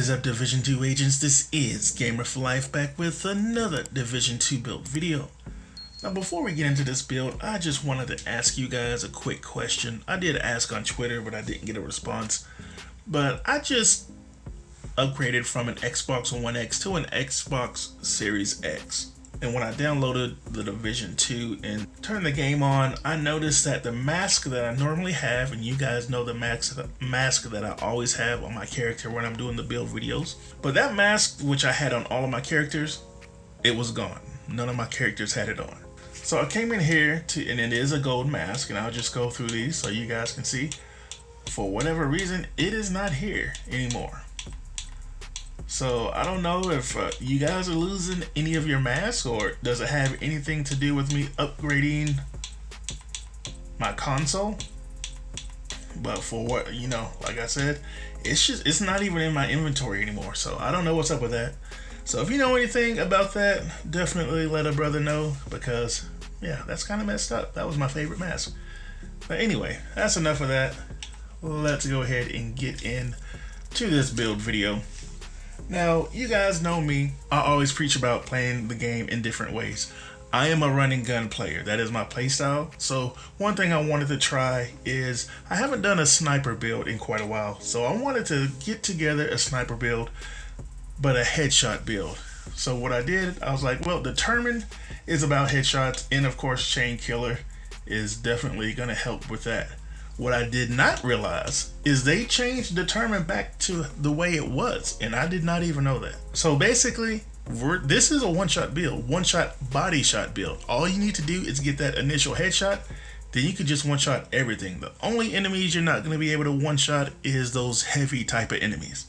What is up, Division 2 agents? This is Gamer for Life back with another Division 2 build video. Now before we get into this build, I just wanted to ask you guys a quick question. I did ask on Twitter, but I didn't get a response. But I just upgraded from an Xbox One X to an Xbox Series X. And when I downloaded the Division 2 and turned the game on, I noticed that the mask that I normally have, and you guys know the mask that I always have on my character when I'm doing the build videos, but that mask, which I had on all of my characters, it was gone. None of my characters had it on. So I came in here and it is a gold mask, and I'll just go through these so you guys can see. For whatever reason, it is not here anymore. So I don't know if you guys are losing any of your masks, or does it have anything to do with me upgrading my console? But for what, like I said, it's not even in my inventory anymore. So I don't know what's up with that. So if you know anything about that, definitely let a brother know, because yeah, that's kind of messed up. That was my favorite mask. But anyway, that's enough of that. Let's go ahead and get into this build video. Now, you guys know me. I always preach about playing the game in different ways. I am a running gun player. That is my playstyle. So one thing I wanted to try is, I haven't done a sniper build in quite a while. So I wanted to get together a sniper build, but a headshot build. So what I did, I was like, well, Determined is about headshots, and of course Chainkiller is definitely going to help with that. What I did not realize is they changed Determined back to the way it was, and I did not even know that. So basically, this is a one-shot build, one-shot body shot build. All you need to do is get that initial headshot, then you can just one-shot everything. The only enemies you're not going to be able to one-shot is those heavy type of enemies.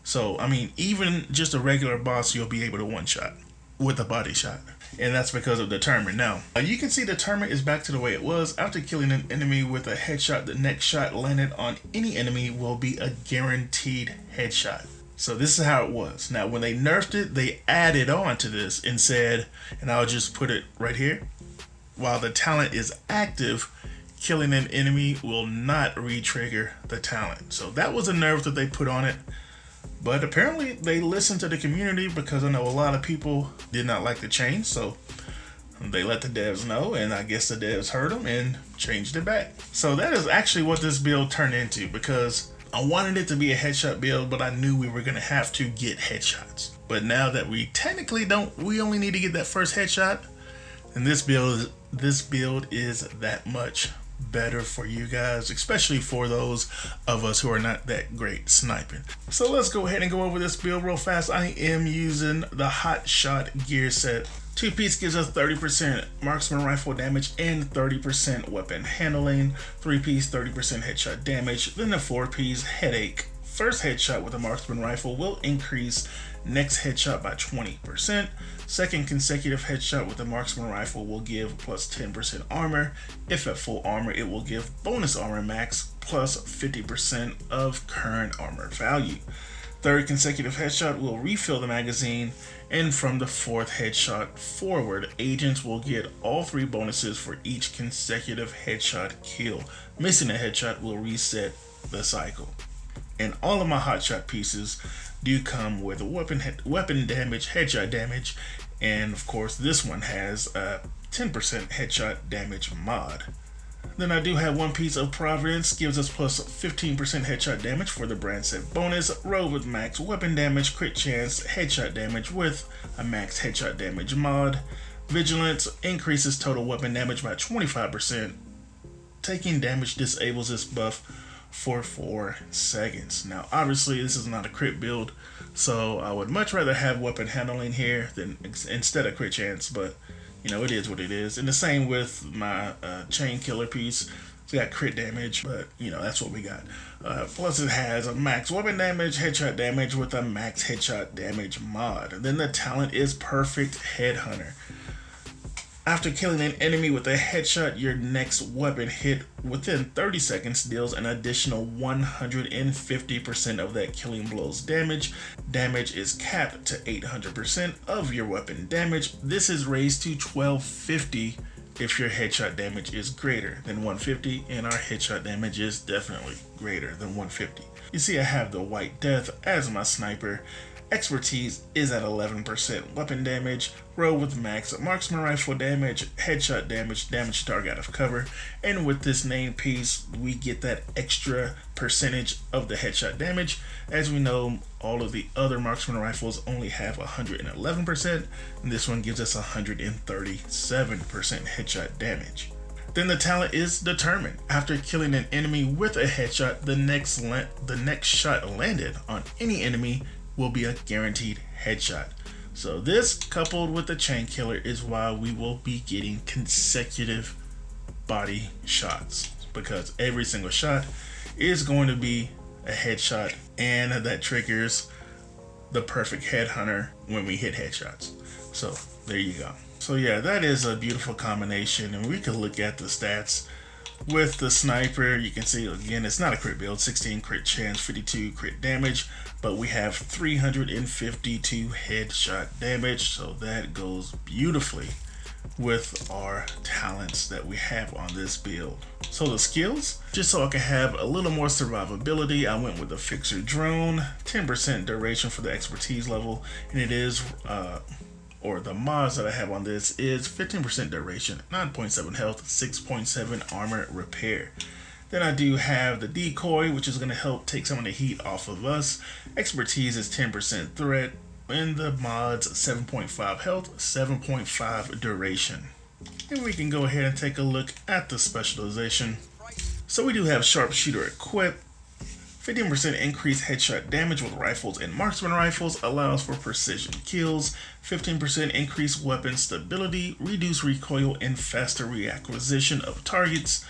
So, I mean, even just a regular boss, you'll be able to one-shot with a body shot. And that's because of Determined. Now, you can see Determined is back to the way it was. After killing an enemy with a headshot, the next shot landed on any enemy will be a guaranteed headshot. So this is how it was. Now, when they nerfed it, they added on to this and said, and I'll just put it right here, while the talent is active, killing an enemy will not re-trigger the talent. So that was a nerf that they put on it. But apparently they listened to the community, because I know a lot of people did not like the change. So they let the devs know, and I guess the devs heard them and changed it back. So that is actually what this build turned into, because I wanted it to be a headshot build, but I knew we were going to have to get headshots. But now that we technically don't, we only need to get that first headshot, and this build is that much better for you guys, especially for those of us who are not that great sniping. So let's go ahead and go over this build real fast. I am using the Hot Shot gear set. 2-piece gives us 30% marksman rifle damage and 30% weapon handling. 3-piece 30% headshot damage. Then the 4-piece headache. First headshot with a marksman rifle will increase next headshot by 20%. Second consecutive headshot with the marksman rifle will give plus 10% armor. If at full armor, it will give bonus armor max plus 50% of current armor value. Third consecutive headshot will refill the magazine, and from the fourth headshot forward, agents will get all 3 bonuses for each consecutive headshot kill. Missing a headshot will reset the cycle. And all of my hotshot pieces do come with a weapon damage, headshot damage, and of course this one has a 10% headshot damage mod. Then I do have 1 piece of Providence, gives us plus 15% headshot damage for the brand set bonus. Roll with max weapon damage, crit chance, headshot damage with a max headshot damage mod. Vigilance increases total weapon damage by 25%. Taking damage disables this buff for 4 seconds. Now obviously this is not a crit build, so I would much rather have weapon handling here than instead of crit chance, but it is what it is. And the same with my Chainkiller piece. It's got crit damage, but that's what we got. Plus it has a max weapon damage, headshot damage with a max headshot damage mod. And then the talent is Perfect Headhunter. After killing an enemy with a headshot, your next weapon hit within 30 seconds deals an additional 150% of that killing blow's damage. Damage is capped to 800% of your weapon damage. This is raised to 1250 if your headshot damage is greater than 150, and our headshot damage is definitely greater than 150. You see I have the White Death as my sniper. Expertise is at 11% weapon damage, roll with max marksman rifle damage, headshot damage, damage target out of cover, and with this name piece we get that extra percentage of the headshot damage. As we know, all of the other marksman rifles only have 111%, and this one gives us 137% headshot damage. Then the talent is Determined. After killing an enemy with a headshot, the next shot landed on any enemy will be a guaranteed headshot. So this, coupled with the Chainkiller, is why we will be getting consecutive body shots, because every single shot is going to be a headshot, and that triggers the perfect headhunter when we hit headshots. So there you go. So yeah, that is a beautiful combination, and we can look at the stats. With the sniper, you can see again it's not a crit build, 16 crit chance, 52 crit damage, but we have 352 headshot damage, so that goes beautifully with our talents that we have on this build. So the skills, just so I can have a little more survivability, I went with the Fixer Drone, 10% duration for the expertise level, and it is or the mods that I have on this is 15% duration, 9.7 health, 6.7 armor repair. Then I do have the decoy, which is going to help take some of the heat off of us. Expertise is 10% threat, and the mods 7.5 health, 7.5 duration. And we can go ahead and take a look at the specialization. So we do have Sharpshooter equipped. 15% increased headshot damage with rifles and marksman rifles, allows for precision kills. 15% increased weapon stability, reduced recoil, and faster reacquisition of targets.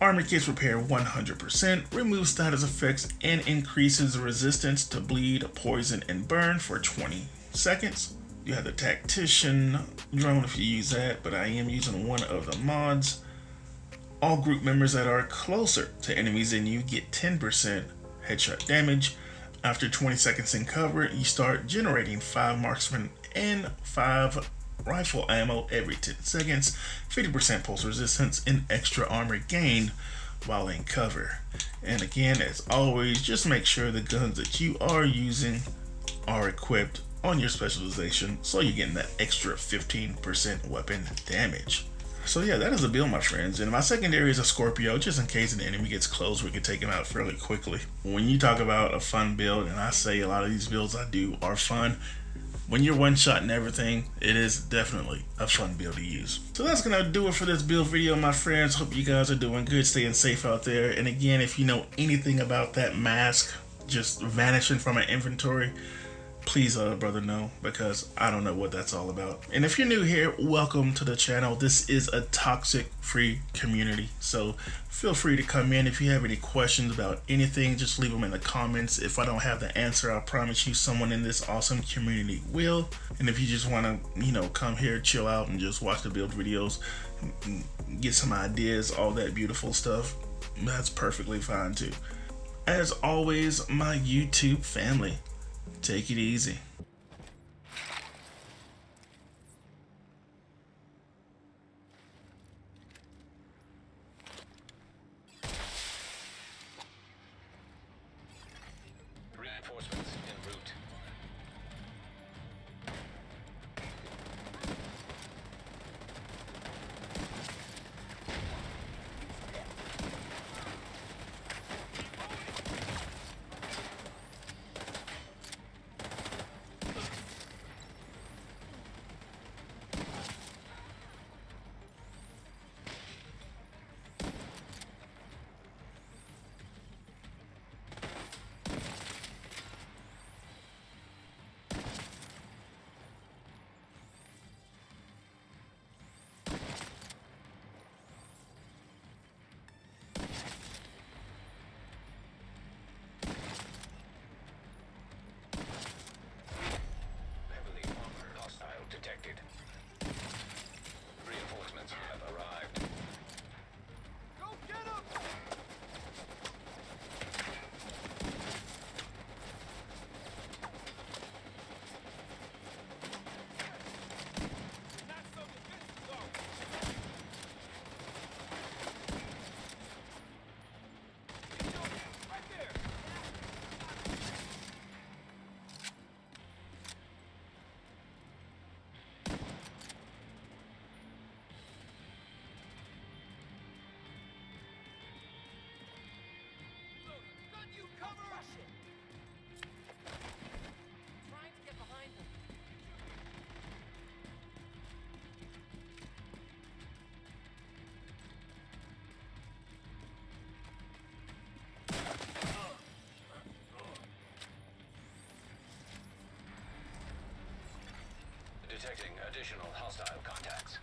Armor kits repair 100%, removes status effects, and increases resistance to bleed, poison, and burn for 20 seconds. You have the Tactician drone if you use that, but I am using one of the mods. All group members that are closer to enemies than you get 10% headshot damage. After 20 seconds in cover, you start generating 5 marksman and 5 rifle ammo every 10 seconds, 50% pulse resistance, and extra armor gain while in cover. And again, as always, just make sure the guns that you are using are equipped on your specialization, so you're getting that extra 15% weapon damage. So yeah, that is a build, my friends. And my secondary is a Scorpio, just in case an enemy gets close, we can take him out fairly quickly. When you talk about a fun build, and I say a lot of these builds I do are fun, when you're one shot and everything, it is definitely a fun build to use. So that's gonna do it for this build video, my friends. Hope you guys are doing good, staying safe out there. And again, if you know anything about that mask just vanishing from my inventory, please let a brother know, because I don't know what that's all about. And if you're new here, welcome to the channel. This is a toxic free community, so feel free to come in. If you have any questions about anything, just leave them in the comments. If I don't have the answer, I promise you someone in this awesome community will. And if you just want to, you know, come here, chill out, and just watch the build videos, get some ideas, all that beautiful stuff, that's perfectly fine too. As always, my YouTube family, take it easy. Reinforcements en route. Detecting additional hostile contacts.